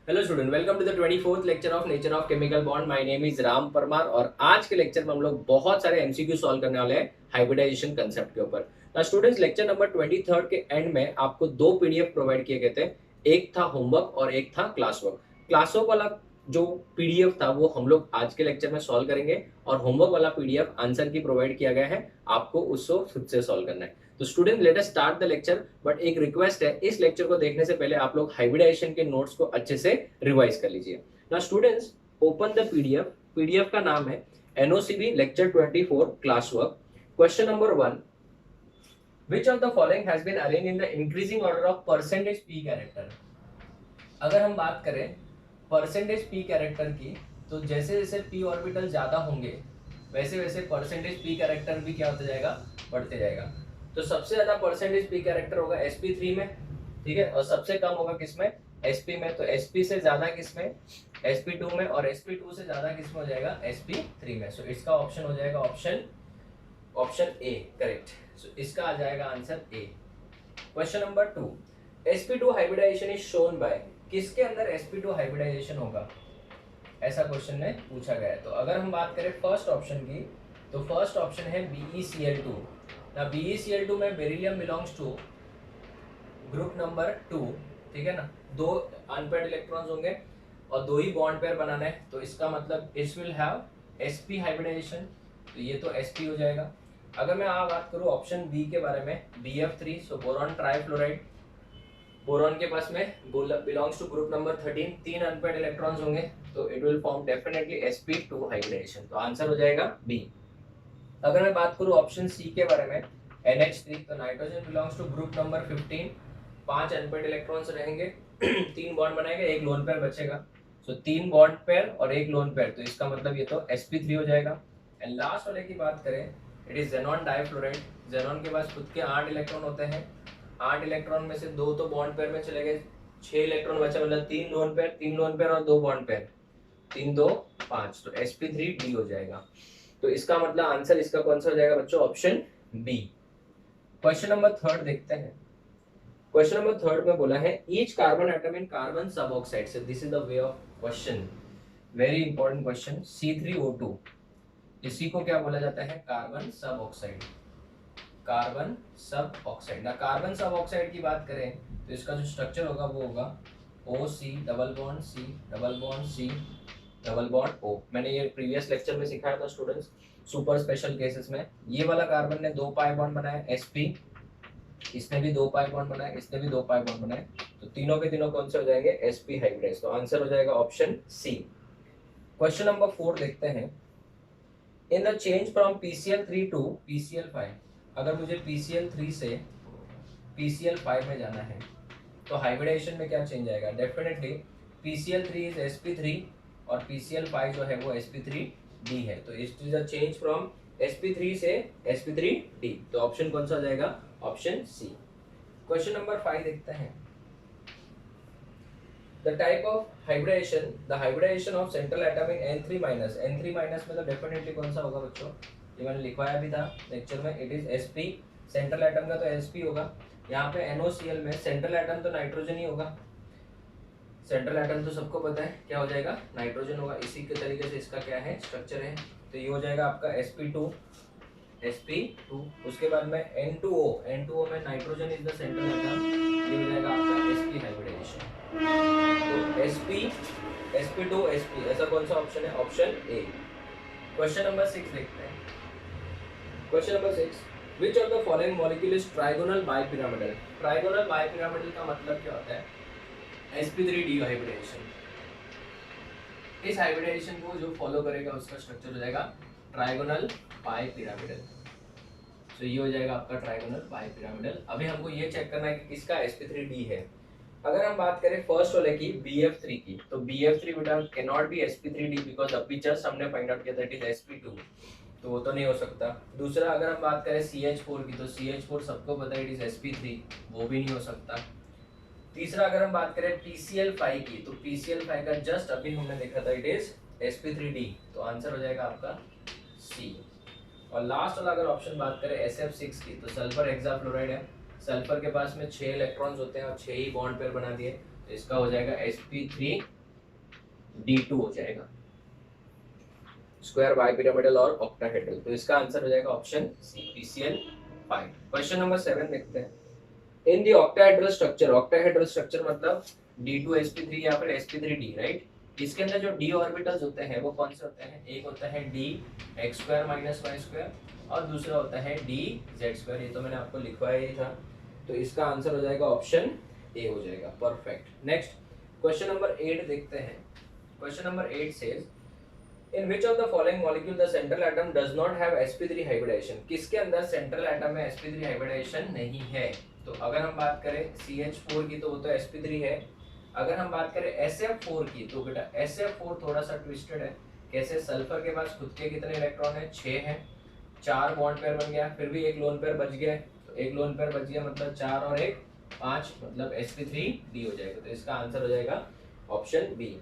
Hello student, welcome to the 24th lecture of nature of chemical bond. My name is Ram Parmar और आज के lecture में हम लोग बहुत सारे एमसीक्यू सॉल्व करने वाले हैं हाइब्रिडाइजेशन कंसेप्ट के ऊपर। ना स्टूडेंट्स, लेक्चर नंबर 23 के एंड में आपको दो पीडीएफ प्रोवाइड किए गए थे। एक था होमवर्क और एक था क्लास वर्क। क्लास वर्क वाला जो पीडीएफ था वो हम लोग आज के लेक्चर में सॉल्व करेंगे और होमवर्क वाला पीडीएफ आंसर की प्रोवाइड किया गया है, आपको उसको खुद से सॉल्व करना है। तो student, let us start the lecture. But एक रिक्वेस्ट है, इस लेक्चर को देखने से पहले आप लोग हाइब्रिडाइजेशन के नोट्स को अच्छे से रिवाइज कर लीजिए। Now students, open the PDF. PDF का नाम है NOCB lecture 24 class work. Question number 1, which of the following has been arranged in the increasing order of percentage P character. अगर हम बात करें परसेंटेज पी कैरेक्टर की, तो जैसे जैसे पी ऑर्बिटल ज्यादा होंगे वैसे वैसे परसेंटेज पी कैरेक्टर भी क्या होता जाएगा, बढ़ते जाएगा। तो सबसे ज्यादा परसेंटेज पी कैरेक्टर होगा sp3 में, ठीक है, और सबसे कम होगा किसमें, sp में। तो sp से ज्यादा किसमें, sp2 में, और sp2 से ज्यादा किसमें हो जाएगा, sp3 में। सो इसका ऑप्शन हो जाएगा ऑप्शन ए करेक्ट। सो इसका आ जाएगा answer A. Question number 2, sp2 hybridization is shown by, किसके अंदर sp2 हाइब्रिडाइजेशन होगा, ऐसा क्वेश्चन में पूछा गया है। तो अगर हम बात करें फर्स्ट ऑप्शन की, तो फर्स्ट ऑप्शन है BeCl2। ना BeCl2 में beryllium belongs to group number 2, ठीक है ना। दो अनपेयर्ड इलेक्ट्रॉन्स होंगे और दो ही बॉन्ड पेयर बनाना है, तो इसका मतलब it will have sp hybridization, तो ये तो sp हो जाएगा। अगर मैं बात करूं ऑप्शन बी के बारे में, BF3, सो बोरॉन ट्राइफ्लोराइड। बोरॉन के पास में बिलोंग्स टू ग्रुप नंबर 13, तीन अनपेयर्ड इलेक्ट्रॉन्स होंगे, तो it will form definitely sp2 hybridization, तो आंसर हो जाएगा बी। अगर मैं बात करूं ऑप्शन सी के बारे में, NH3, तो nitrogen belongs to group number 15, पांच अनपेयर्ड इलेक्ट्रॉन्स रहेंगे तीन बॉन्ड बनाएंगे, एक लोन पेयर बचेगा। सो तीन बॉन्ड पेयर और एक लोन पेयर, तो इसका मतलब ये तो sp3 हो जाएगा। एंड लास्ट वाले की बात करें, it is xenon difluoride. Xenon के पास खुद के 8 इलेक्ट्रॉन होते हैं, 8 इलेक्ट्रॉन में से दो तो बॉन्ड पेयर में चले गए, 6 इलेक्ट्रॉन बचा, मतलब तीन लोन पेयर और दो बॉन्ड पेयर, तीन दो पांच, तो sp3d हो जाएगा। तो इसका मतलब आंसर इसका कौन सा हो जाएगा बच्चों, ऑप्शन बी। क्वेश्चन नंबर 3 देखते हैं। क्वेश्चन नंबर 3 में बोला है each carbon atom in carbon सब ऑक्साइड, से this is the way of question, very important question. C3O2, इसी को क्या बोला जाता है, कार्बन सब ऑक्साइड। कार्बन सब ऑक्साइड ना, कार्बन सब ऑक्साइड की बात करें तो इसका जो स्ट्रक्चर होगा वो होगा OC double bond C double bond C double bond O। मैंने ये प्रीवियस लेक्चर में सिखाया था स्टूडेंट्स, सुपर स्पेशल केसेस में। ये वाला कार्बन ने दो पाई बॉन्ड बनाया sp, इसने भी दो पाई बॉन्ड बनाया, इसने भी दो पाई बॉन्ड बनाए, तो तीनों के तीनों कौन से हो जाएंगे, sp हाइब्रिडाइज, तो आंसर हो जाएगा ऑप्शन सी। क्वेश्चन नंबर 4 देखते हैं। In the change from PCl3 to PCl5, अगर मुझे PCl3 से PCl5 में जाना है तो हाइब्रिडाइजेशन में क्या चेंज आएगा, डेफिनेटली PCl3 इज sp3 और PCl5 जो है वो sp3d है, तो it is a change from sp3 से sp3d, तो ऑप्शन कौन सा हो जाएगा, ऑप्शन सी। क्वेश्चन नंबर 5 देखते हैं। The type of hybridization, the hybridization of central atom in N3 minus, N3 minus में तो डेफिनेटली कौन सा होगा बच्चों, ये मैंने लिखवाया भी था लेक्चर में, it is sp। Central atom का तो sp होगा। यहाँ पे NOCl में सेंट्रल एटम तो नाइट्रोजन ही होगा, सेंट्रल एटम तो सबको पता है क्या हो जाएगा, नाइट्रोजन होगा। इसी के तरीके से इसका क्या है, स्ट्रक्चर है, तो ये हो जाएगा आपका sp2। उसके बाद में N2O में nitrogen is the central atom, ये हो जाएगा आपका sp हाइब्रिडाइजेशन। तो sp2 sp, ऐसा कौन सा ऑप्शन है, ऑप्शन ए। क्वेश्चन नंबर 6 देखते हैं। Question number 6, which of the following molecule is trigonal bipyramidal. Trigonal bipyramidal का मतलब क्या होता है, sp3d हाइब्रिडाइजेशन। इस हाइब्रिडाइजेशन को जो फॉलो करेगा उसका स्ट्रक्चर हो जाएगा ट्राइगोनल बाइपिरामिडल, तो ये हो जाएगा आपका ट्राइगोनल बाइपिरामिडल। अभी हमको ये चेक करना है कि किसका sp3d है। अगर हम बात करें फर्स्ट वाले की BF3 की, तो BF3 बेटा can not be sp3d because अभी जस्ट हमने फाइंड आउट किया था इट इज sp2, तो वो तो नहीं हो सकता। दूसरा अगर हम बात करें CH4 की, तो CH4 सबको पता है इट इज sp3, वो भी नहीं हो सकता। तीसरा अगर हम बात करें PCl5 की, तो PCl5 का जस्ट अभी हमने देखा था इट इज sp3d, तो आंसर हो जाएगा आपका सी। और लास्ट वाला अगर ऑप्शन बात करें SF6 की, तो सल्फर हेक्साफ्लोराइड है, सल्फर के पास में 6 इलेक्ट्रॉन्स होते हैं और 6 ही बॉन्ड पेयर बना दिए, तो इसका हो जाएगा sp3d2 हो जाएगा, स्क्वायर बाइपिरामिडल और ऑक्टाहेड्रल। तो इसका आंसर हो जाएगा option C, PCl5। Question number 7 देखते हैं। इन दी ऑक्टाहेड्रल स्ट्रक्चर, ऑक्टाहेड्रल स्ट्रक्चर मतलब d2sp3 या फिर sp3d, राइट। इसके अंदर जो d ऑर्बिटल्स होते हैं वो कौन से होते हैं? एक होता है d x² - y² और दूसरा होता है d z²। ये तो मैंने आपको लिखवाया ही था, तो इसका आंसर हो जाएगा ऑप्शन ए हो जाएगा, परफेक्ट। नेक्स्ट क्वेश्चन नंबर 8 देखते हैं। Question number 8 says in which of the following molecule the central atom does not have sp3 hybridization. किसके अंदर सेंट्रल एटम में sp3 हाइब्रिडाइजेशन नहीं है? तो अगर हम बात करें CH4 की तो वो तो sp3 है। अगर हम बात करें SF4 की तो बेटा SF4 थोड़ा सा ट्विस्टेड है। कैसे? सल्फर के पास खुद के कितने इलेक्ट्रॉन है? 6 हैं, 4 बॉन्ड पेयर बन गया, फिर भी एक लोन पेयर बच गया। तो एक लोन पेयर बच गया मतलब 4 और 1 5, मतलब sp3d हो जाएगा। तो इसका आंसर हो जाएगा ऑप्शन बी।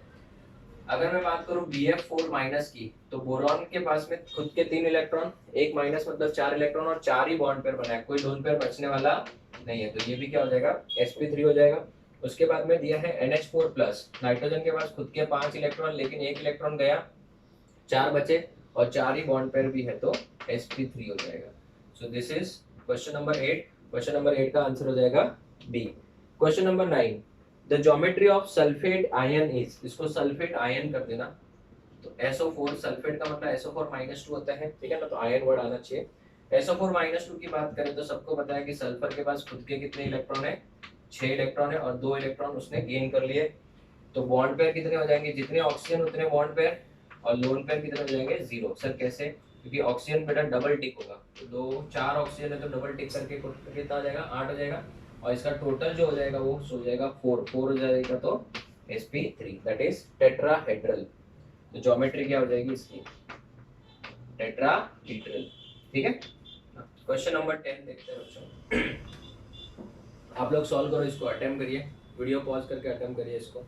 अगर मैं बात करूं BF4 माइनस की तो बोरॉन के पास में खुद के 3 इलेक्ट्रॉन, एक माइनस मतलब 4 इलेक्ट्रॉन और 4 ही बॉन्ड पेयर बना है, कोई लोन पेयर बचने वाला नहीं है, तो ये भी क्या हो जाएगा? sp3 हो जाएगा। उसके बाद में दिया है NH4 प्लस, नाइट्रोजन के पास खुद के 5 इलेक्ट्रॉन लेकिन एक इलेक्ट्रॉन गया, 4 बचे और 4 ही बॉन्ड पेयर भी है, तो sp3 हो जाएगा। So this is question number 8। Question number 8 का आंसर हो जाएगा B. Question number 9 the geometry of sulphate ion is, इसको सल्फेट आयन कर देना, तो SO4, सल्फेट का मतलब SO4 - 2 होता है, ठीक है ना, तो आयन वर्ड आना चाहिए। SO4 - 2 की बात करें तो सबको पता है कि सल्फर के पास खुद के कितने इलेक्ट्रॉन है? 6 इलेक्ट्रॉन है और 2 इलेक्ट्रॉन उसने गेन कर लिए। तो बॉन्ड पेयर कितने हो जाएंगे? जितने ऑक्सीजन उतने बॉन्ड पेयर, और लोन पेयर कितने हो जाएंगे? 0। सर कैसे? क्योंकि ऑक्सीजन बेटा डबल टिक होगा, तो 2 4 ऑक्सीजन है तो डबल टिक करके कितना हो जाएगा? 8 हो जाएगा, और इसका टोटल जो हो जाएगा वो हो जाएगा 4 हो जाएगा, तो sp3 दैट इज टेट्राहेड्रल। तो ज्योमेट्री क्या हो जाएगी इसकी? टेट्राहेड्रल, ठीक है। क्वेश्चन नंबर 10 देखते हैं बच्चों। आप लोग सॉल्व करो इसको, अटेम्प्ट करिए, वीडियो पॉज करके अटेम्प्ट करिए इसको।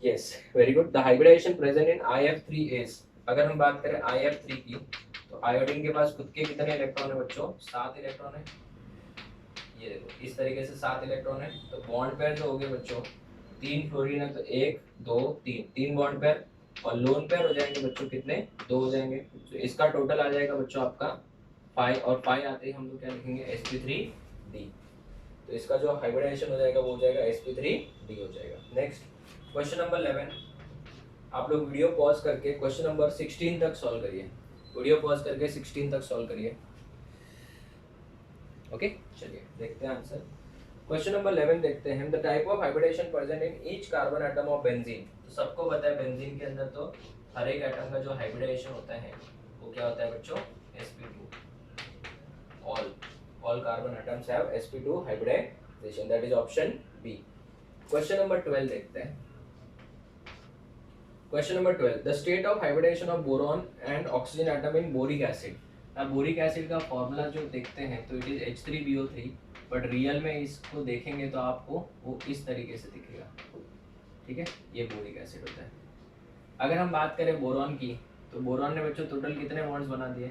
Yes, very good. The hybridization present in IF3 is, अगर हम बात करें IF3 की तो आयोडीन के पास खुद के कितने इलेक्ट्रॉन है बच्चों? 7 इलेक्ट्रॉन है। ये देखो इस तरीके से 7 इलेक्ट्रॉन है। तो बॉन्ड पेयर जो हो गए बच्चों, 3 फ्लोरीन है तो 1 2 3 बॉन्ड पेयर, और लोन पेयर हो जाएंगे बच्चों कितने? 2 हो जाएंगे। तो इसका टोटल आ जाएगा बच्चों आपका 5, और 5 आते ही हम लोग क्या लिखेंगे? sp3d। तो इसका जो हाइब्रिडाइजेशन हो जाएगा वो हो जाएगा sp3d हो जाएगा। नेक्स्ट क्वेश्चन नंबर 11, आप लोग वीडियो पॉज करके क्वेश्चन नंबर 16 तक सॉल्व करिए, वीडियो पॉज करके 16 तक सॉल्व करिए। ओके चलिए देखते हैं आंसर। क्वेश्चन नंबर 11 देखते हैं। The type of hybridization present in each carbon atom of benzene. तो सबको पता है बेंजीन के अंदर तो हर एक एटम का जो हाइब्रिडाइजेशन होता है वो क्या होता है बच्चों? sp2। All carbon atoms have sp2 hybridization, that is option B. Question number 12 देखते हैं। Question number 12 the state of hybridization of boron and oxygen atom in boric acid. अब बोरिक एसिड का फॉर्मूला जो देखते हैं तो it is H3BO3, but real में इसको देखेंगे तो आपको वो इस तरीके से दिखेगा, ठीक है। ये बोरिक एसिड होता है। अगर हम बात करें बोरॉन की तो बोरॉन ने बच्चों टोटल कितने बॉन्ड्स बना दिए?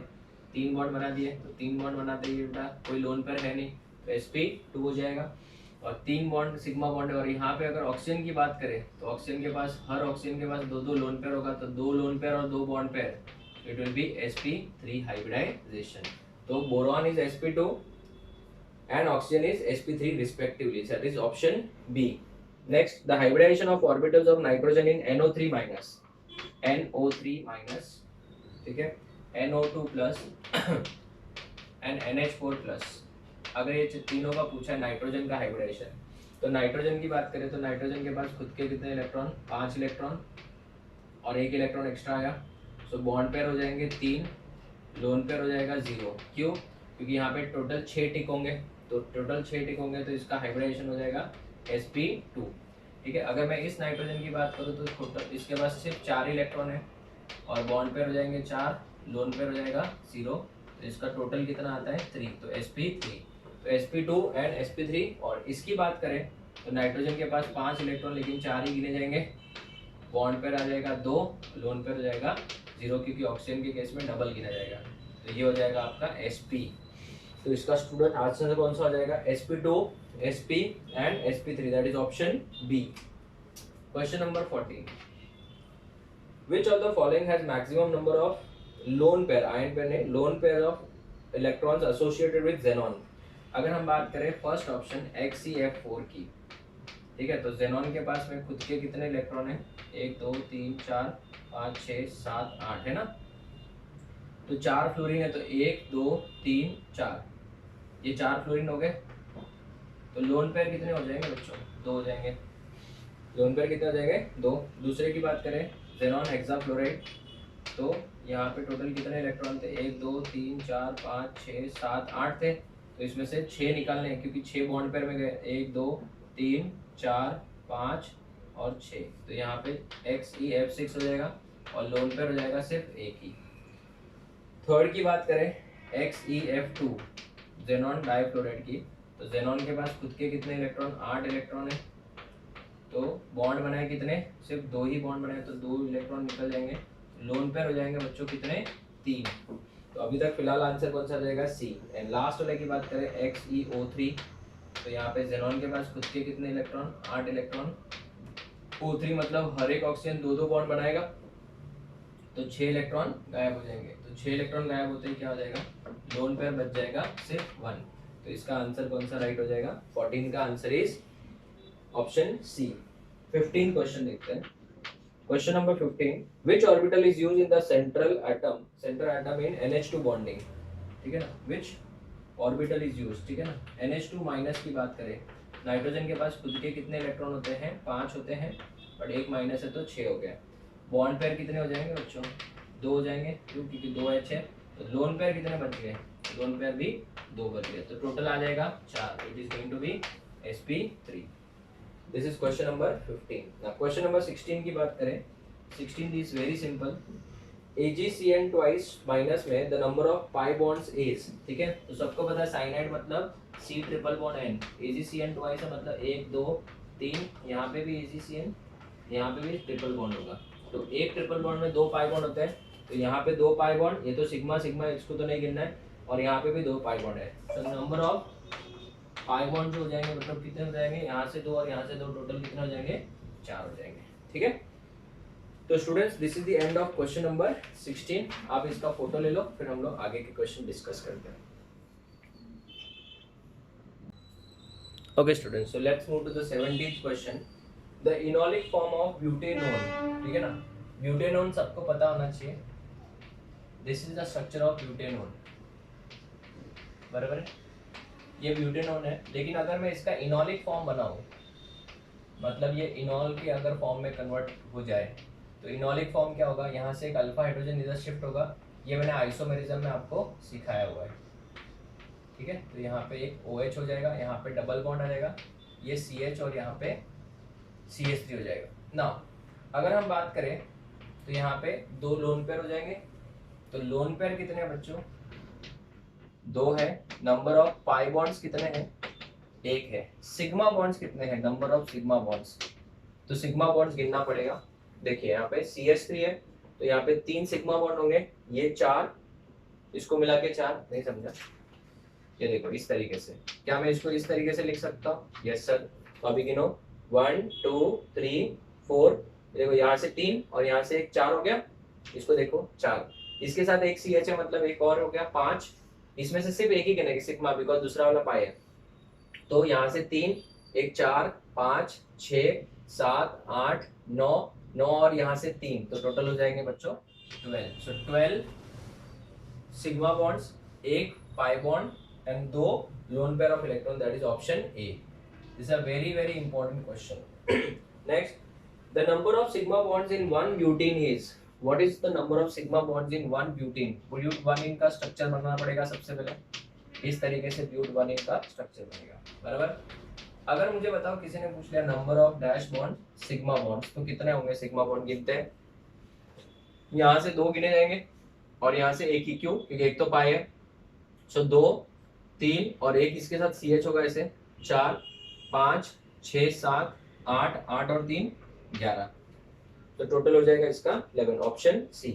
3 बॉन्ड बना दिए। तो 3 बॉन्ड बनाते ही बेटा कोई लोन पेयर है नहीं, तो sp2 हो जाएगा, और 3 बॉन्ड सिग्मा बॉन्ड है। और यहाँ पे अगर ऑक्सीजन की बात करें तो ऑक्सीजन के पास, हर ऑक्सीजन के पास 2 लोन पेयर होगा, तो 2 लोन पेयर और 2 bond pair, it will be sp3 hybridisation. तो boron is sp2 and oxygen is sp3 respectively, that is option B. Next, the hybridization of orbitals of nitrogen in NO3 minus, ठीक है, NO2 plus and NH4 plus। अगर ये तीनों का पूछा है nitrogen का हाइब्रिडाइजेशन, तो नाइट्रोजन की बात करें तो नाइट्रोजन के पास खुद के कितने इलेक्ट्रॉन? 5 इलेक्ट्रॉन और 1 इलेक्ट्रॉन एक्स्ट्रा आया, तो बॉन्ड पेयर हो जाएंगे 3, लोन पेयर हो जाएगा 0। क्यों? क्योंकि यहाँ पे टोटल 6 टिक होंगे, तो टोटल 6 टिक होंगे तो इसका हाइब्रिडाइजेशन हो जाएगा sp2, ठीक है। अगर मैं इस नाइट्रोजन की बात करूँ तो टोटल इसके पास सिर्फ 4 इलेक्ट्रॉन है, और बॉन्ड पेयर हो जाएंगे 4, लोन पेयर हो जाएगा 0, तो इसका टोटल कितना आता है? 3, तो sp3। तो sp2 एंड sp3। और इसकी बात करें तो नाइट्रोजन के पास 5 इलेक्ट्रॉन लेकिन 4 ही गिने जाएंगे, बॉन्ड पेयर आ जाएगा 2, लोन पेयर हो जाएगा 0, क्योंकि ऑक्सीजन के केस में डबल गिना जाएगा। तो ये हो जाएगा आपका sp। तो इसका स्टूडेंट आंसर कौन सा हो जाएगा? sp2, sp and sp3, that is option B. Question number 14, which of the following has maximum number of lone pair, ion pair नहीं, lone pair of electrons associated with xenon? अगर हम बात करें first option XeF4 की, ठीक है, तो xenon के पास में खुद के कितने इलेक्ट्रॉन है? 1 2 3 4 5 6 7 8 है ना। तो 4 फ्लोरीन है, तो 1 2 3 4, ये 4 फ्लोरीन हो गए। तो लोन पेयर कितने हो जाएंगे बच्चों? 2 हो जाएंगे। लोन पेयर कितने हो जाएंगे? 2। दूसरे की बात करें xenon हेक्साफ्लोराइड, तो यहाँ पे टोटल कितने इलेक्ट्रॉन थे? 1 2 3 4 5 6 7 8 थे। तो इसमें से 6 निकालने हैं क्योंकि 6 बॉन्ड पेयर में गए, 1 2 3 4 5 और 6। तो यहाँ पे XeF6 हो जाएगा और लोन पेयर हो जाएगा सिर्फ एक ही। थर्ड की बात करें XeF2 xenon डाइफ्लोराइड की, तो xenon के पास खुद के कितने इलेक्ट्रॉन? 8 इलेक्ट्रॉन है। तो बॉन्ड बनाए कितने? सिर्फ 2 ही बॉन्ड बनाए, तो 2 इलेक्ट्रॉन निकल जाएंगे। लोन पेयर हो जाएंगे बच्चों कितने? 3। तो अभी तक फिलहाल आंसर कौन सा आ जाएगा? सी। एंड लास्ट वाले की बात करें XeO3, तो यहाँ पे xenon के पास खुद के कितने इलेक्ट्रॉन? 8 इलेक्ट्रॉन। O3 मतलब हर एक ऑक्सीजन 2 बॉन्ड बनाएगा, तो 6 इलेक्ट्रॉन गायब हो जाएंगे। तो 6 इलेक्ट्रॉन गायब होते ही क्या हो जाएगा? लोन पेयर बच जाएगा सिर्फ 1। तो इसका आंसर कौन सा राइट हो जाएगा? 14 का answer is option C. 15 question देखते हैं। Question number 15, which orbital is used in the central atom in NH2 bonding, ठीक है ना। विच ऑर्बिटल इज यूज्ड, ठीक है ना। NH2 माइनस की बात करें, नाइट्रोजन के पास खुद के कितने इलेक्ट्रॉन होते हैं? 5 होते हैं, बट एक माइनस है तो 6 हो गया। बॉन्ड पेयर कितने हो जाएंगे बच्चों? 2 हो जाएंगे, क्यों? क्योंकि 2H है। तो लोन पेयर कितने बच गए? लोन पेयर भी 2 बच गए, तो टोटल आ जाएगा 4। It is going to be sp3। This is question number 15। Now question number 16 की बात करें, 16 is very simple. AgCN twice minus में the number of pi bonds is, ठीक है। तो सबको पता है साइनाइड मतलब C triple bond N, AgCN twice है मतलब 1 2 3, यहाँ पे भी AgCN, यहाँ पे भी ट्रिपल बॉन्ड होगा। तो एक ट्रिपल बॉन्ड में 2 पाई बॉन्ड होते हैं, तो यहाँ पे 2 पाई बॉन्ड, ये तो सिग्मा सिग्मा, इसको तो नहीं गिनना है, और यहाँ पे भी 2 पाई बॉन्ड है। तो नंबर ऑफ पाई बॉन्ड जो हो जाएंगे मतलब कितने हो जाएंगे? यहाँ से 2 और यहाँ से 2, टोटल कितने हो जाएंगे? 4 हो जाएंगे, ठीक है। तो students this is the end of question number 16। आप इसका फोटो ले लो, फिर हम लोग आगे के क्वेश्चन डिस्कस करते हैं। Okay students, so let's move to the 17th question, the enolic form of butanone, ठीक है ना। ब्यूटेनोन सबको पता होना चाहिए। This is the structure of butanone, बराबर है। ये ब्यूटेनोन है, लेकिन अगर मैं इसका इनोलिक फॉर्म बनाऊं, मतलब ये इनॉल के अगर फॉर्म में कन्वर्ट हो जाए, तो इनोलिक फॉर्म क्या होगा? यहाँ से एक अल्फा हाइड्रोजन इधर शिफ्ट होगा। ये मैंने आइसोमेरिज्म में आपको सिखाया हुआ है, ठीक है। तो यहाँ पे एक OH हो जाएगा, यहाँ पे डबल बॉन्ड आ जाएगा, ये CH और यहाँ पे CH3 हो जाएगा ना। अगर हम बात करें तो यहाँ पे 2 लोन पेयर हो जाएंगे। तो लोन पेयर कितने हैं बच्चों? 2 है। नंबर ऑफ पाई बॉन्ड्स कितने हैं? 1 है। सिग्मा बॉन्ड्स कितने हैं? नंबर ऑफ सिग्मा बॉन्ड्स, तो सिग्मा बॉन्ड्स गिनना पड़ेगा। देखिए यहाँ पे CH3 है, तो यहाँ पे 3 सिग्मा बॉन्ड होंगे, ये 4, इसको मिला के 4, नहीं समझा? ये देखो इस तरीके से, क्या मैं इसको इस तरीके से लिख सकता हूँ? Yes sir. तो अभी गिनो 1 2 3 4, देखो यहाँ से 3 और यहाँ से एक 4 हो गया, इसको देखो 4, इसके साथ एक CH है मतलब एक और हो गया 5, इसमें से सिर्फ एक ही गिनेंगे सिग्मा, बिकॉज दूसरा वाला पाई है। तो यहाँ से 3, एक 4 5 6 7 8 9 9 और यहाँ से 3, तो टोटल हो जाएंगे बच्चों 12। सो 12 सिग्मा बॉन्ड्स, एक pi bond and 2 lone pair of electron, that is option A. This are very very important question. Next, the number of sigma bonds in one butene is, what is the number of sigma bonds in one butene? ब्यूट-1 का structure बनाना पड़ेगा सबसे पहले, इस तरीके से ब्यूट-1 का structure बनेगा, बराबर। अगर मुझे बताओ किसी ने पूछ लिया number of dash bond sigma bonds, तो कितने होंगे सिग्मा बॉन्ड? गिनते हैं, यहाँ से 2 गिने जाएंगे और यहाँ से एक ही, क्यों? क्योंकि एक तो पाई है। सो 2 3 और एक इसके साथ CH होगा, ऐसे 4 5 6 7 8 8 और 3 11, तो टोटल हो जाएगा इसका 11, ऑप्शन सी।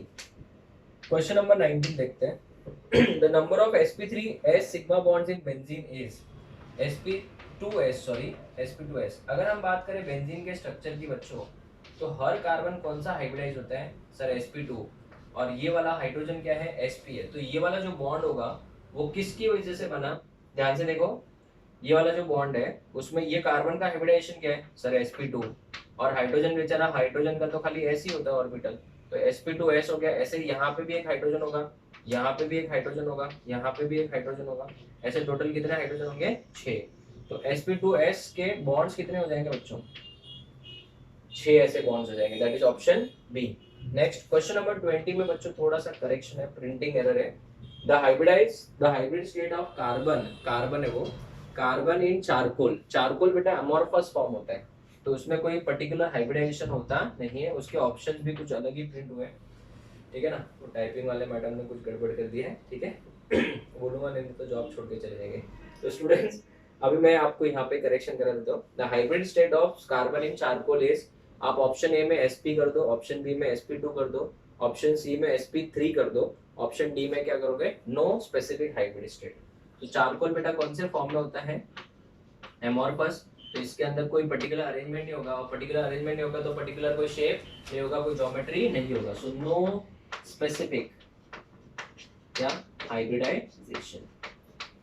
क्वेश्चन नंबर 19 देखते हैं। The number of sp3s sigma bonds in benzene is sp2s। अगर हम बात करें बेंजीन के स्ट्रक्चर की बच्चों, तो हर कार्बन कौन सा हाइब्रिडाइज होता है सर, sp2, और ये वाला हाइड्रोजन क्या है, sp है। तो ये वाला जो बॉन्ड होगा वो किसकी वजह से बना, ध्यान से देखो, ये वाला जो बॉन्ड है उसमें ये कार्बन का हाइब्रिडाइजेशन क्या है सर, sp2, और हाइड्रोजन बेचारा, हाइड्रोजन का तो खाली s ही होता है ऑर्बिटल, तो sp2s हो गया। ऐसे ही यहाँ पे भी एक हाइड्रोजन होगा, यहाँ पे भी एक हाइड्रोजन होगा, यहाँ पे भी एक हाइड्रोजन होगा, ऐसे टोटल कितने हाइड्रोजन होंगे, 6। तो sp2s के बॉन्ड्स कितने हो जाएंगे बच्चों, 6 ऐसे बॉन्ड्स हो जाएंगे, that is option B. Next question number 20 में बच्चों थोड़ा सा करेक्शन है, प्रिंटिंग एरर है। The hybrid state of carbon है वो, कार्बन इन चारकोल, चारकोल बेटा अमोर्फस फॉर्म होता है, तो उसमें कोई पर्टिकुलर हाइब्रिडाइजेशन होता नहीं है, उसके ऑप्शंस भी कुछ अलग ही प्रिंट हुए हैं, ठीक है ना। तो टाइपिंग वाले मैडम ने कुछ गड़बड़ कर दिया है, ठीक है। बोलूंगा नहीं तो जॉब छोड़ के चले जाएंगे। तो स्टूडेंट्स अभी मैं आपको यहाँ पे करेक्शन करा देता हूँ। The hybrid state of carbon in charcoal is, आप ऑप्शन ए में sp कर दो, ऑप्शन बी में sp2 कर दो, ऑप्शन सी में sp3 कर दो, ऑप्शन डी में क्या करोगे, नो स्पेसिफिक हाइब्रिड स्टेट। तो चारकोल बेटा कौन से फॉर्म में होता है, एमोर्फस, तो इसके अंदर कोई पर्टिकुलर अरेंजमेंट नहीं होगा, और पर्टिकुलर अरेंजमेंट नहीं होगा तो पर्टिकुलर कोई शेप नहीं होगा, कोई ज्योमेट्री नहीं होगा, सो नो स्पेसिफिक क्या hybridization,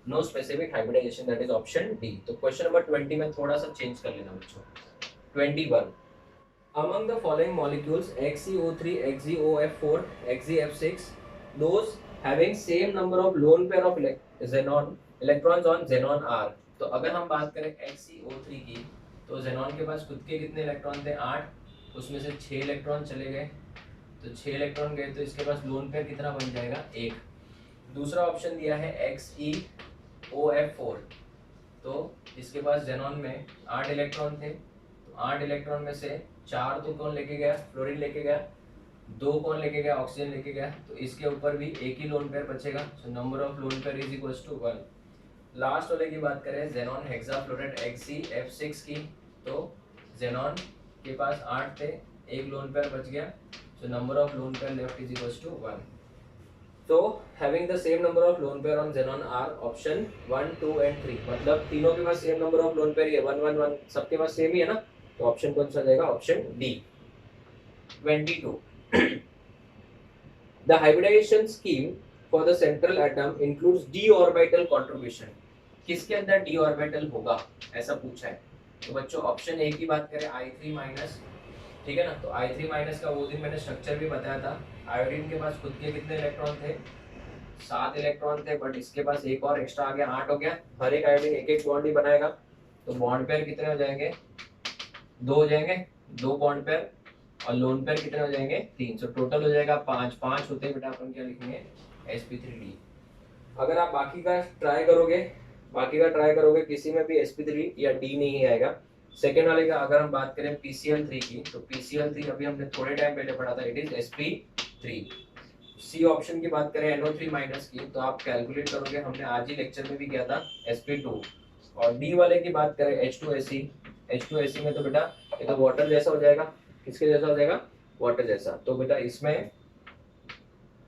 no specific hybridization, that is option D. तो क्वेश्चन नंबर 20 में थोड़ा सा चेंज कर लेना बच्चों। 21, among the following molecules XeO3, XeOF4, XeF6, those having same number of lone pair of xenon electrons on xenon are। तो अगर हम बात करें XeO3 की, तो xenon के पास खुद के कितने इलेक्ट्रॉन थे, 8, उसमें से 6 इलेक्ट्रॉन चले गए, तो 6 इलेक्ट्रॉन गए, तो इसके पास लोन पेयर कितना बन जाएगा, 1। दूसरा ऑप्शन दिया है XeOF4, तो इसके पास जेनॉन में 8 इलेक्ट्रॉन थे, तो 8 इलेक्ट्रॉन में से 4 तो कौन लेके गया, फ्लोरीन लेके गया, 2 कौन लेके गया, ऑक्सीजन लेके गया, तो इसके ऊपर भी एक ही लोन पेयर बचेगा, so number of lone pair is equals to 1। Last वाले की बात करें जेनॉन हेक्साफ्लोराइड XeF6 की, तो जेनॉन के पास 8 थे, एक लोन पेयर बच गया, so number of lone pair left is equals to 1। So having the same number of lone pair on xenon are option 1, 2 and 3, मतलब तीनों के पास same number of lone pair ही है, 1 1 1 सबके पास सेम ही है ना, तो ऑप्शन कौन सा जाएगा, option D. 22, the hybridization scheme for the central atom includes d orbital contribution। किसके अंदर d orbital होगा ऐसा पूछा है, तो बच्चों ऑप्शन ए की बात करें I3 माइनस, ठीक है ना, तो I3 माइनस का वो दिन मैंने स्ट्रक्चर भी बताया था। आयोडीन के पास खुद के कितने इलेक्ट्रॉन थे, 7 इलेक्ट्रॉन थे, बट इसके पास एक और एक्स्ट्रा आ गया, 8 हो गया। हर एक आयोडीन एक एक बॉन्ड ही बनाएगा, तो बॉन्ड पेयर कितने हो जाएंगे, 2 हो जाएंगे, 2 बॉन्ड पेयर, और लोन पेयर कितने हो जाएंगे, 3, सो टोटल हो जाएगा 5। 5 होते ही बेटा अपन क्या लिखेंगे, sp3d। अगर आप बाकी का ट्राई करोगे किसी में भी sp3 या d नहीं आएगा। सेकेंड वाले का अगर हम बात करें PCl3 की, तो PCl3 अभी हमने थोड़े टाइम पहले पढ़ा था, it is sp3। C option की बात करें NO3 माइनस की, तो आप कैलकुलेट करोगे, हमने आज ही लेक्चर में भी किया था, sp2। और डी वाले की बात करें H2SE में, तो बेटा ये तो वाटर जैसा हो जाएगा, किसके जैसा हो जाएगा, वाटर जैसा, तो बेटा इसमें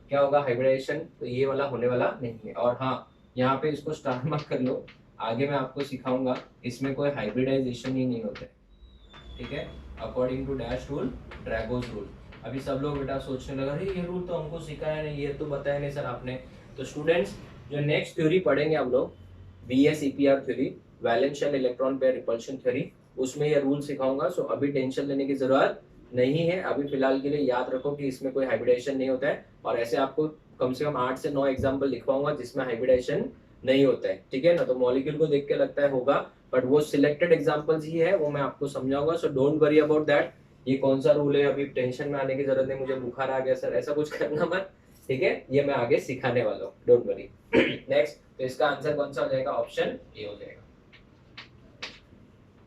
क्या होगा, हाइब्रिडाइजेशन, तो ये वाला होने वाला नहीं है। और हाँ, यहाँ पे इसको स्टार मार्क कर लो, आगे मैं आपको सिखाऊंगा, इसमें कोई हाइब्रिडाइजेशन ही नहीं होता है, ठीक है, according to dash rule, Drago's rule. अभी सब लोग बेटा सोचने लगा, अरे ये रूल तो हमको सिखाया नहीं, ये तो बताया नहीं सर आपने। तो स्टूडेंट्स जो नेक्स्ट थ्योरी पढ़ेंगे हम लोग, VSEPR theory, valence shell electron pair repulsion theory, उसमें ये रूल सिखाऊंगा। सो अभी टेंशन लेने की जरूरत नहीं है, अभी फिलहाल के लिए याद रखो कि इसमें कोई हाइब्रिडाइजेशन नहीं होता है, और ऐसे आपको कम से कम 8 से 9 एग्जाम्पल लिखवाऊंगा जिसमें हाइब्रिडाइजेशन नहीं होता है, ठीक है ना। तो मॉलिक्यूल को देख के लगता है होगा, बट वो सिलेक्टेड एग्जांपल्स ही है, वो मैं आपको समझाऊंगा, so don't worry about that. ये कौन सा रूल है, अभी टेंशन में आने की जरूरत नहीं, मुझे बुखार आ गया सर ऐसा कुछ करना मत, ठीक है, ये मैं आगे सिखाने वाला हूँ, डोंट वरी। नेक्स्ट, तो इसका आंसर कौन सा हो जाएगा, ऑप्शन ए हो जाएगा।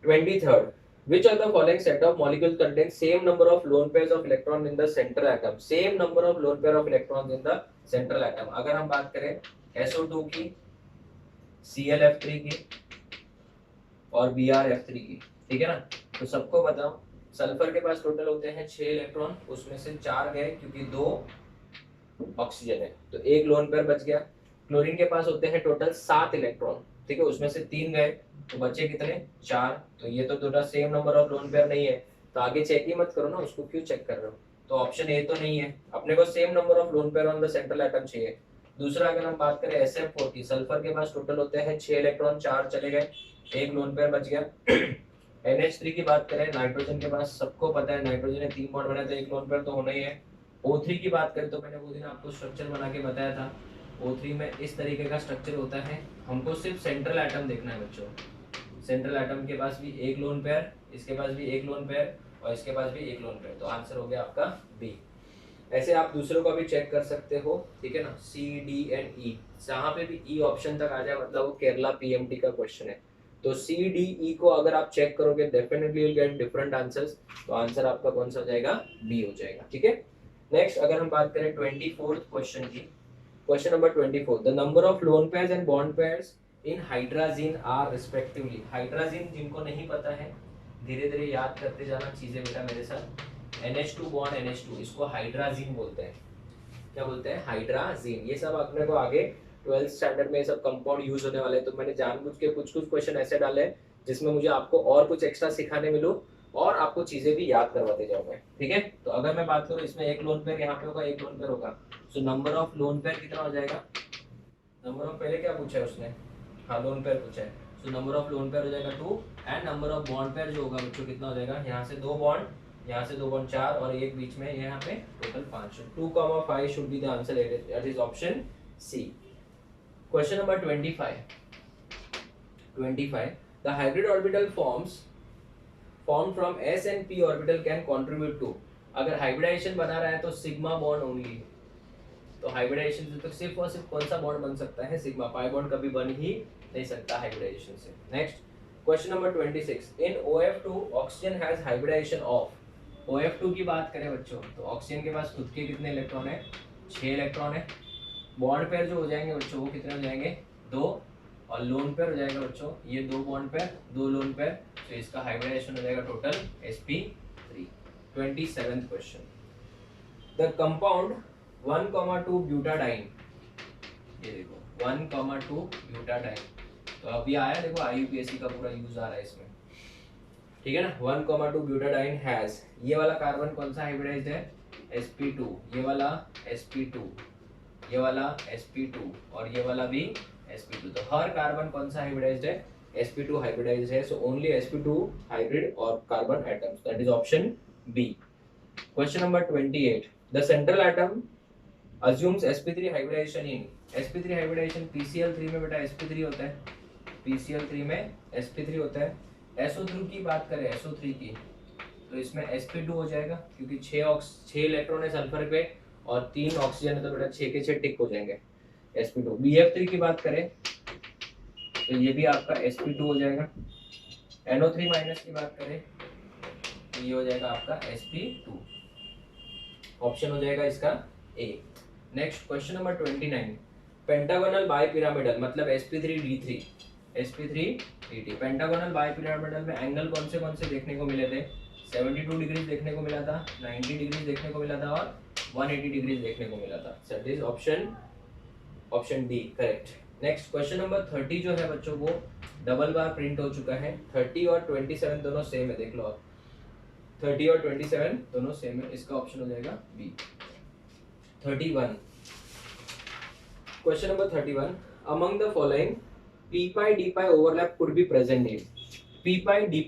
23rd, which of the following set of molecules contain same number of lone pairs of electron in the central atom, same number of lone pair of electrons in the central atom। अगर हम बात करें SO2 की, ClF3 की और BrF3 की, ठीक है ना, तो सबको बताओ, सल्फर के पास टोटल होते हैं 6 इलेक्ट्रॉन, उसमें से 4 गए क्योंकि 2 ऑक्सीजन है, तो एक लोन पेयर बच गया। क्लोरीन के पास होते हैं टोटल 7 इलेक्ट्रॉन, ठीक है, उसमें से 3 गए तो बचे कितने, 4। तो ये तो total same number of lone pair नहीं है, तो आगे चेक ही मत करो ना, उसको क्यों चेक कर रहे हो। तो ऑप्शन ए तो नहीं है, अपने को same number of lone pair on the central atom चाहिए। दूसरा अगर हम बात करें SF4 सल्फर के पास टोटल होते हैं 6 इलेक्ट्रॉन, 4 चले गए, एक लोन पेयर बच गया। NH3 की बात करें, नाइट्रोजन के पास सबको पता है नाइट्रोजन ने 3 बॉन्ड बनाए तो एक लोन पेयर तो होना ही है। O3 की बात करें तो मैंने वो दिन आपको स्ट्रक्चर बना के बताया था, O3 में इस तरीके का स्ट्रक्चर होता है। हमको सिर्फ सेंट्रल एटम देखना है बच्चों, सेंट्रल एटम के पास भी एक लोन पेयर, इसके पास भी एक लोन पेयर और इसके पास भी एक लोन पेयर, तो आंसर हो गया आपका बी। ऐसे आप दूसरों का भी चेक कर सकते हो, ठीक है ना, C, D and E, जहाँ पे भी E ऑप्शन तक आ जाए मतलब वो केरला PMT का क्वेश्चन है। तो C, D, E को अगर आप चेक करोगे definitely you will get different answers, तो आंसर आपका कौन सा हो जाएगा, बी हो जाएगा, ठीक है। नेक्स्ट अगर हम बात करें 24th क्वेश्चन की, question number 24, the number of lone pairs and bond pairs in hydrazine are respectively. Hydrazine जिनको नहीं पता है धीरे धीरे याद करते जाना चीजें बेटा मेरे साथ। NH2 बॉन्ड NH2, इसको हाइड्राजीन बोलते हैं। क्या बोलते हैं, हाइड्राजीन। ये सब अपने को आगे 12th स्टैंडर्ड में सब कंपाउंड यूज होने वाले हैं, तो मैंने जानबूझ के कुछ कुछ क्वेश्चन ऐसे डाले हैं जिसमें मुझे आपको और कुछ एक्स्ट्रा सिखाने मिलूं और आपको चीजें भी याद करवाते जाऊं मैं, ठीक है। तो अगर मैं बात करूं इसमें एक लोन पेयर यहाँ पे होगा, एक लोन पेयर होगा, सो नंबर ऑफ लोन पेयर कितना हो जाएगा, नंबर ऑफ पहले क्या पूछा है उसने, हाँ लोन पेयर पूछा है, सो नंबर ऑफ लोन पेयर हो जाएगा 2 and number of bond pair जो होगा बच्चों कितना हो जाएगा, यहाँ से 2 बॉन्ड, यहाँ से 2 बॉन्ड 4 और एक बीच में यहाँ पे total 5, 2,5 should be the answer, that is option C. Question number 25, the hybrid orbital formed from S and P orbital can contribute to। अगर हाइब्रिडाइजेशन बना रहा है तो सिग्मा बॉन्ड ओनली, तो हाइब्रिडाइजेशन से तो सिर्फ और सिर्फ कौन सा बॉन्ड बन सकता है, सिग्मा। पाई बॉन्ड कभी बन ही नहीं सकता हाइब्रिडाइजेशन से। Next question number 26, in OF2 oxygen has hybridization of. OF2 की बात करें बच्चों तो ऑक्सीजन के पास खुद के कितने इलेक्ट्रॉन है, 6 इलेक्ट्रॉन है। बॉन्ड पेयर जो हो जाएंगे बच्चों वो कितने हो जाएंगे, 2, और लोन पेयर हो जाएगा बच्चों ये 2 बॉन्ड पेयर 2 लोन पेयर, तो इसका हाइब्रिडाइजेशन हो जाएगा total sp3। 27th question, the compound 1,2 butadiene, ये देखो 1,2 ब्यूटाडाइन, तो अभी आया देखो IUPAC का पूरा यूज आ रहा है इसमें, ठीक है ना। 1,2 ब्यूटाडाइन हैज, ये वाला कार्बन कौन सा हाइब्रिडाइज्ड है, sp2, ये वाला sp2, ये वाला sp2 और ये वाला भी sp2, तो हर कार्बन कौन सा हाइब्रिडाइज्ड है, sp2 हाइब्रिडाइज्ड है, सो ओनली sp2 हाइब्रिड और carbon atoms, that is option B. Question number 28, the central atom assumes sp3 hybridization in, sp3 hybridization PCl3 में बेटा sp3 होता है, PCl3 में sp3 होता है। SO3 की बात करें, SO3 की, तो इसमें sp2 हो जाएगा क्योंकि 6 इलेक्ट्रॉन है सल्फर पे और 3 ऑक्सीजन है, तो बेटा 6 के 6 टिक हो जाएंगे sp2। BF3 की बात करें तो ये भी आपका sp2 हो जाएगा। NO3 माइनस की बात करें तो ये हो जाएगा आपका sp2, ऑप्शन हो जाएगा इसका A. Next question number 29, pentagonal bipyramidal मतलब sp3d3, sp3d3 पेंटागोनल बाइपिरामिडल में एंगल कौन से देखने को मिले थे, 72 डिग्री देखने को मिला था, 90 डिग्री देखने को मिला था और 180 डिग्री देखने को मिला था, that is option D correct. Next question number 30 जो है बच्चों वो डबल बार प्रिंट हो चुका है, 30 और 27 दोनों सेम है, देख लो आप 30 और 27 दोनों सेम है, इसका ऑप्शन हो जाएगा B. 31, question number 31, among the following p pi d pi overlap could be present in. p pi d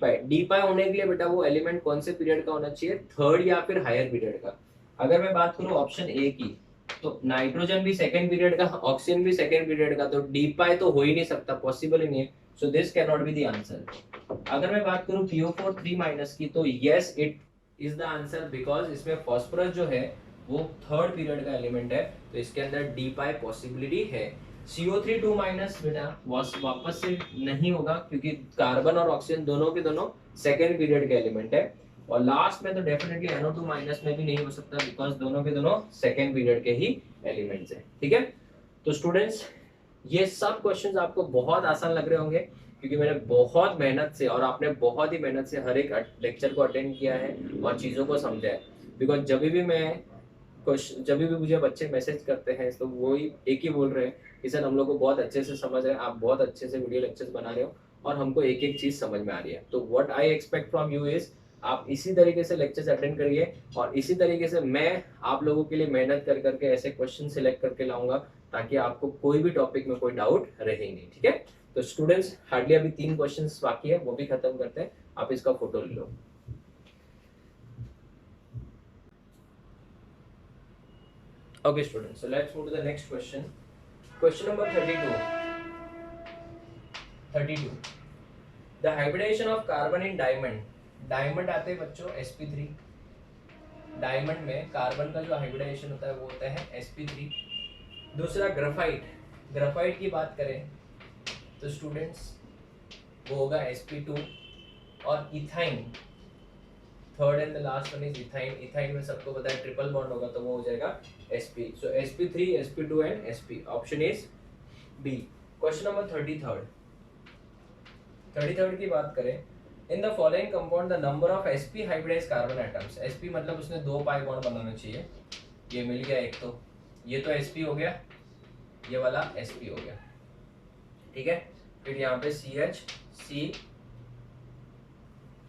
pi होने के लिए बेटा वो एलिमेंट कौन से पीरियड का होना चाहिए, थर्ड या फिर हायर पीरियड का। अगर मैं बात करूं ऑप्शन ए की तो नाइट्रोजन भी सेकंड पीरियड का, ऑक्सीजन भी सेकंड पीरियड का, तो d pi तो हो ही नहीं सकता, पॉसिबल ही नहीं है, so this can not be the answer. अगर मैं बात करूं PO4 3- की तो yes it is the answer, because इसमें फास्फोरस जो है वो थर्ड पीरियड का एलिमेंट है, तो इसके अंदर d pi पॉसिबिलिटी है। CO3 2- बेटा वापस से नहीं होगा क्योंकि कार्बन और ऑक्सीजन दोनों के दोनों सेकेंड पीरियड के एलिमेंट है, और लास्ट में तो डेफिनेटली NO2- में भी नहीं हो सकता बिकॉज दोनों के दोनों सेकेंड पीरियड के ही एलिमेंट्स हैं, ठीक है। तो स्टूडेंट्स ये सब क्वेश्चंस आपको बहुत आसान लग रहे होंगे क्योंकि मैंने बहुत मेहनत से और आपने बहुत ही मेहनत से हर एक लेक्चर को अटेंड किया है और चीज़ों को समझा है, बिकॉज जब भी मैं क्वेश्चन जब भी मुझे बच्चे मैसेज करते हैं तो वो ही एक ही बोल रहे हैं कि सर हम लोग को बहुत अच्छे से समझ रहे हैं, आप बहुत अच्छे से वीडियो लेक्चर्स बना रहे हो और हमको एक एक चीज समझ में आ रही है। तो what I expect from you is आप इसी तरीके से लेक्चर्स अटेंड करिए और इसी तरीके से मैं आप लोगों के लिए मेहनत कर करके ऐसे क्वेश्चन सिलेक्ट करके लाऊंगा ताकि आपको कोई भी टॉपिक में कोई डाउट रहे नहीं। ठीक है, तो स्टूडेंट्स हार्डली अभी 3 क्वेश्चंस बाकी है, वो भी खत्म करते हैं। आप इसका फोटो ले लो। Okay students, so let's move to the next question. Question number 32. The hybridization of carbon in diamond. Diamond आते हैं बच्चों sp3। डायमंड में कार्बन का जो हाइब्रिडाइजेशन होता है वो होता है sp3। दूसरा ग्राफाइट। ग्राफाइट की बात करें तो स्टूडेंट्स वो होगा sp2 और ethyne. Third and the last one is ethyne. Ethyne में सबको पता है ट्रिपल बॉन्ड होगा तो वो हो जाएगा sp। So sp3, sp2 and sp। Option is B. Question number 33 की बात करें, in the following compound the number of sp hybridize carbon atoms. sp मतलब उसने 2 पाई बॉन्ड बनाना चाहिए, ये मिल गया एक, तो ये तो sp हो गया, ये वाला sp हो गया। ठीक है, फिर यहाँ पे CH C,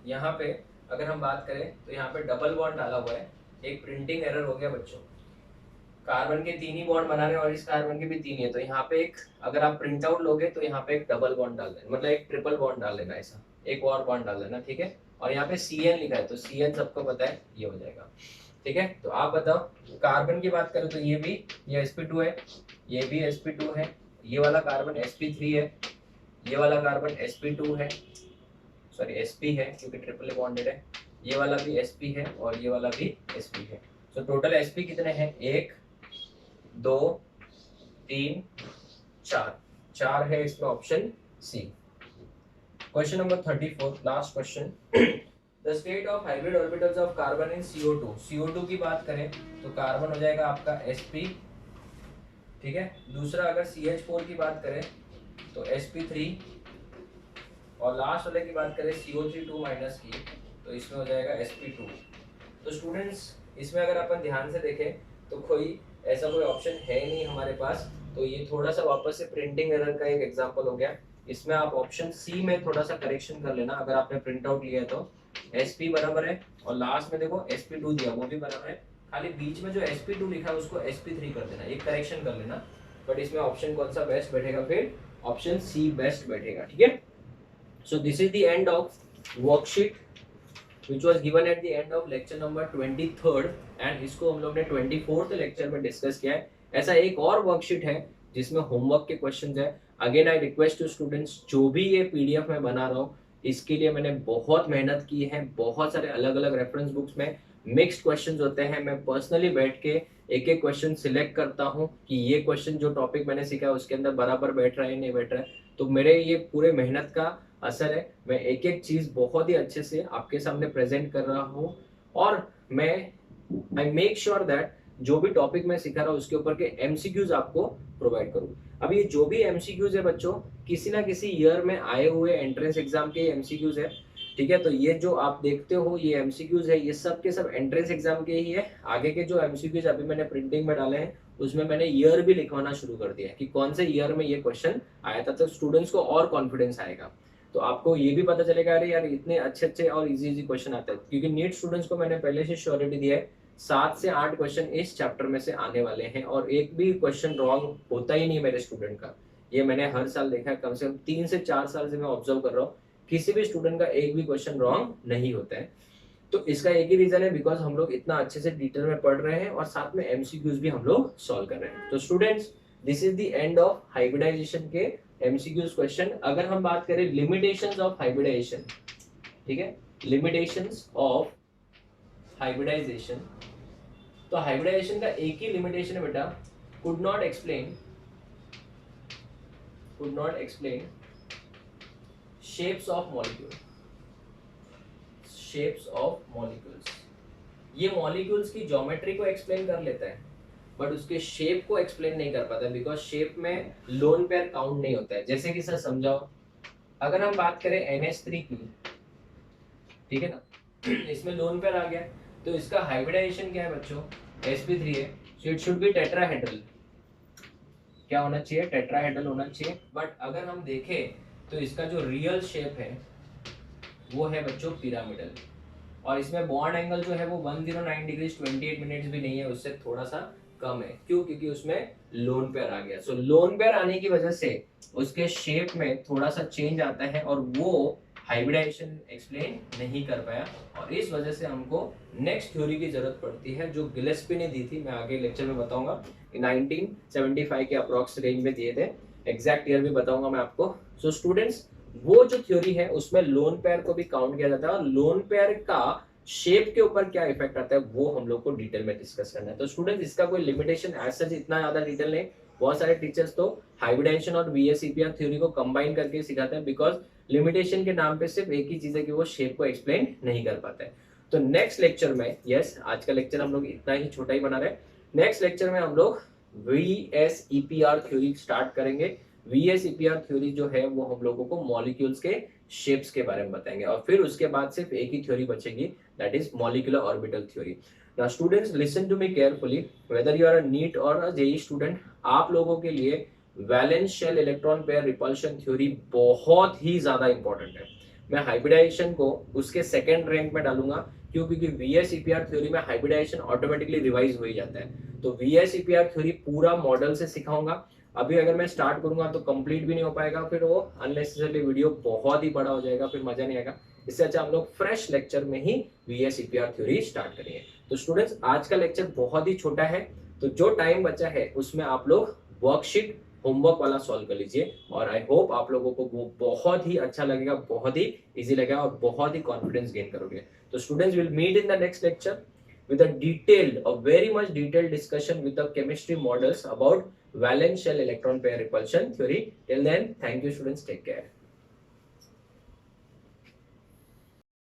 यहाँ पे अगर हम बात करें तो यहाँ पे डबल बॉन्ड डाला हुआ है, एक प्रिंटिंग एरर हो गया बच्चों। कार्बन के 3 ही बॉन्ड बना रहे हैं और इस कार्बन के भी 3 ही है, तो यहाँ पे एक अगर आप प्रिंट आउट लोगे तो यहाँ पे एक डबल बॉन्ड डाल देना, मतलब एक ट्रिपल बॉन्ड डाल लेना, ऐसा एक और बॉन्ड डाल देना। ठीक है, और यहाँ पे CN लिखा है तो CN सबको पता है ये हो जाएगा। ठीक है, तो आप बताओ कार्बन की बात करें तो ये भी ये sp2 है, ये भी sp2 है, ये वाला कार्बन sp3 है, ये वाला कार्बन sp2 है, सॉरी sp है क्योंकि ट्रिपल बॉन्डेड है, ये वाला भी sp है और ये वाला भी sp है। सो टोटल sp कितने हैं, 1 2 3 4, 4 है इसमें, option C. Question number 34, last question. The state of hybrid orbitals of carbon in CO2। CO2 की बात करें तो कार्बन हो जाएगा आपका sp। ठीक है, दूसरा अगर CH4 की बात करें तो sp3 और लास्ट वाले की बात करें CO3 माइनस की तो इसमें हो जाएगा sp2। तो स्टूडेंट्स इसमें अगर अपन ध्यान से देखें तो कोई ऐसा कोई ऑप्शन है नहीं हमारे पास, तो ये थोड़ा सा वापस से प्रिंटिंग एरर का एक एग्जांपल हो गया। इसमें आप ऑप्शन सी में थोड़ा सा करेक्शन कर लेना, अगर आपने प्रिंट आउट लिया है तो sp बराबर है और लास्ट में देखो sp2 दिया वो भी बराबर है, खाली बीच में जो sp2 लिखा है उसको sp3 कर देना, एक करेक्शन कर लेना। बट इसमें ऑप्शन कौन सा बेस्ट बैठेगा, फिर ऑप्शन सी बेस्ट बैठेगा। ठीक है, so this is the end of worksheet which was given at the end of lecture number 23rd and इसको हम लोग ने 24th लेक्चर में डिस्कस किया है। ऐसा एक और वर्कशीट है जिसमें होमवर्क के क्वेश्चंस है। Again I request to students, जो भी ये पीडीएफ में बना रहा हूँ इसके लिए मैंने बहुत मेहनत की है, बहुत सारे अलग अलग रेफरेंस बुक्स में मिक्स्ड क्वेश्चंस होते हैं, मैं पर्सनली बैठ के एक एक क्वेश्चन सिलेक्ट करता हूँ कि ये क्वेश्चन जो टॉपिक मैंने सीखा है उसके अंदर बराबर बैठ रहा है नहीं बैठ रहा है। तो मेरे ये पूरे मेहनत का असर है, मैं एक एक चीज बहुत ही अच्छे से आपके सामने प्रेजेंट कर रहा हूँ और मैं आई मेक श्योर दैट जो भी टॉपिक मैं सिखा रहा हूँ उसके ऊपर के एमसीक्यूज आपको प्रोवाइड करूँ। अब ये जो भी एमसीक्यूज है बच्चों किसी ना किसी ईयर में आए हुए एंट्रेंस एग्जाम के एमसीक्यूज है। ठीक है, तो ये जो आप देखते हो ये एमसीक्यूज है, ये सब के सब एंट्रेंस एग्जाम के ही है। आगे के जो एमसीक्यूज अभी मैंने प्रिंटिंग में डाले हैं उसमें मैंने ईयर भी लिखवाना शुरू कर दिया है कि कौन से ईयर में ये क्वेश्चन आया था, तो स्टूडेंट्स को और कॉन्फिडेंस आएगा। तो आपको ये भी पता चलेगा अरे यार इतने अच्छे अच्छे और इजी क्वेश्चन आते हैं, क्योंकि नीट स्टूडेंट्स को मैंने पहले से श्योरिटी दिया है 7 से 8 क्वेश्चन इस चैप्टर में से आने वाले हैं और एक भी क्वेश्चन रॉन्ग होता ही नहीं मेरे स्टूडेंट का। ये मैंने हर साल देखा है, कम से कम 3 से 4 साल से मैं ऑब्जर्व कर रहा हूँ, किसी भी स्टूडेंट का एक भी क्वेश्चन रॉन्ग नहीं होता है। तो इसका एक ही रीजन है, बिकॉज हम लोग इतना अच्छे से डिटेल में पढ़ रहे हैं और साथ में एमसीक्यूज भी हम लोग सॉल्व कर रहे हैं। तो students this is the end of hybridization के एमसीक्यूज क्वेश्चन। अगर हम बात करें लिमिटेशंस ऑफ हाइब्रिडाइजेशन, ठीक है, लिमिटेशंस ऑफ हाइब्रिडाइजेशन, तो हाइब्रिडाइजेशन का एक ही लिमिटेशन है बेटा, could not explain shapes of molecule, shapes of molecules. ये मॉलिक्यूल्स की ज्योमेट्री को एक्सप्लेन कर लेता है बट उसके शेप को एक्सप्लेन नहीं कर पाता, बिकॉज शेप में लोन पेयर काउंट नहीं होता है। जैसे कि सर समझाओ, अगर हम बात करें NH3 की, ठीक है ना, इसमें लोन पेयर आ गया तो इसका हाइब्रिडाइजेशन क्या है बच्चों, sp3 है, so it should be tetrahedral. क्या होना चाहिए? टेट्राहेड्रल होना चाहिए. बट अगर हम देखें तो इसका जो रियल शेप है वो है बच्चों पिरामिडल, और इसमें बॉन्ड एंगल जो है वो 109 डिग्री 28 मिनट्स भी नहीं है, उससे थोड़ा सा कम है. क्यों? क्योंकि उसमें लोन पेयर आ गया. सो लोन पेयर आने की वजह से उसके शेप में थोड़ा सा चेंज आता है और वो हाइब्रिडाइजेशन एक्सप्लेन नहीं कर पाया, और इस वजह से हमको नेक्स्ट थ्योरी की जरूरत पड़ती है जो गिलेस्पी ने दी थी. मैं आगे लेक्चर में बताऊंगा. 1975 के अप्रॉक्स रेंज में दिए थे, एग्जैक्ट ईयर भी बताऊंगा मैं आपको. सो स्टूडेंट्स, वो जो थ्योरी है उसमें लोन पेयर को भी काउंट किया जाता है, और लोन पेयर का शेप के ऊपर क्या इफेक्ट आता है वो हम लोग को डिटेल में डिस्कस करना है. तो स्टूडेंट्स, इसका कोई लिमिटेशन एज सच इतना ज्यादा डिटेल नहीं. बहुत सारे टीचर्स तो हाइब्रिडाइजेशन और VSEPR थ्योरी को कंबाइन करके सिखाते हैं, बिकॉज लिमिटेशन के नाम पे सिर्फ एक ही चीज है कि वो शेप को एक्सप्लेन नहीं कर पाते हैं. तो नेक्स्ट लेक्चर में, यस, आज का लेक्चर हम लोग इतना ही छोटा ही बना रहे हैं. नेक्स्ट लेक्चर में हम लोग VSEPR थ्योरी स्टार्ट करेंगे. VSEPR थ्योरी जो है वो हम लोगों को मॉलिक्यूल्स के शेप्स के बारे में बताएंगे, और फिर उसके बाद सिर्फ एक ही थ्योरी बचेगी, that is molecular orbital theory. Now students, listen to me carefully. Whether you are a NEET और अ जेई स्टूडेंट, आप लोगों के लिए valence shell electron pair repulsion theory बहुत ही ज्यादा इंपॉर्टेंट है. मैं हाइब्रिडाइजेशन को उसके सेकंड रैंक में डालूंगा. क्यों? क्योंकि VSEPR थ्योरी में हाइब्रिडाइजेशन ऑटोमेटिकली रिवाइज हो ही जाता है. तो VSEPR थ्योरी पूरा मॉडल से सिखाऊंगा. अभी अगर मैं स्टार्ट करूंगा तो कंप्लीट भी नहीं हो पाएगा, फिर वो अननेसेसरली वीडियो बहुत ही बड़ा हो जाएगा, फिर मजा नहीं आएगा. इससे अच्छा हम लोग फ्रेश लेक्चर में ही VSEPR थ्योरी स्टार्ट करेंगे. तो स्टूडेंट्स, आज का लेक्चर बहुत ही छोटा है, तो जो टाइम बचा है उसमें आप लोग वर्कशीट होमवर्क वाला सॉल्व कर लीजिए, और आई होप आप लोगों को वो बहुत ही अच्छा लगेगा, बहुत ही इजी लगेगा, और बहुत ही कॉन्फिडेंस गेन करोगे. तो students, will meet in the next lecture with a very much detailed discussion with the chemistry models about valence shell electron pair repulsion theory. Till then, thank you students, take care.